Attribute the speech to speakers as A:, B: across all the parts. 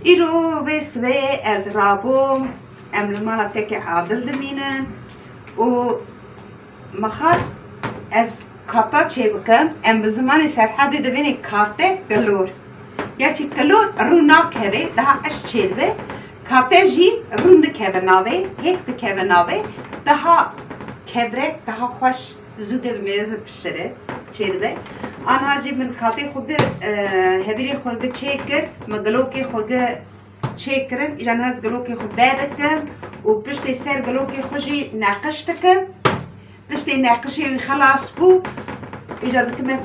A: ایرو بسوی از رابو املمان تک عادل دمینن و مخواست از کاتا چه بکم ام به زمان سرحدی دوینی کاته گلور گرچه گلور رو ناکه ده اش چه به کاته جی رون دکه ناوه هیک دکه ناوه ده کبرک ده خوش زوده بمیره پشتره چه به آنها جی من کاته خود هبیری خود چه کرد مگلوکی خود چه کرن ایجان هز گلوکی خود بادکن و پشت سر گلوکی خوشی نقش دکن پشت نقشی خلاص بو ایجاد کم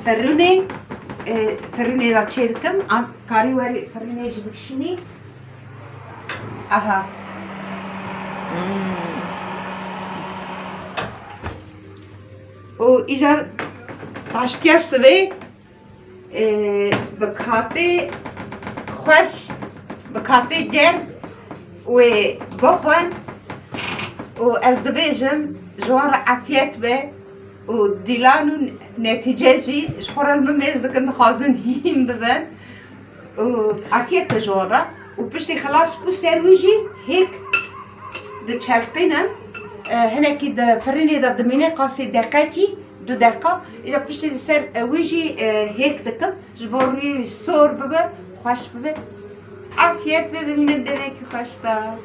A: فرونه دا چه دکم آن کاری واری فرونه جی بکشینی آها و ایجاد تاشتیا سوی بکاته خوش بکاته گرد و بخون و از دبیجم جوار عافیت به و دیلان و نتیجه جی شخور الممیز دکن خوازن هین ببن و عافیت به جوارا و پشتی خلاص بو سرویجی هیک ده چرقینم هنکی ده فرینی ده دمینه قاسی دقیقی 2 دقیقه ایجا پشتی سر ویجی هیک دکم جباری سور ببه خوش ببه عافیت ببینید دیگه که خوش دار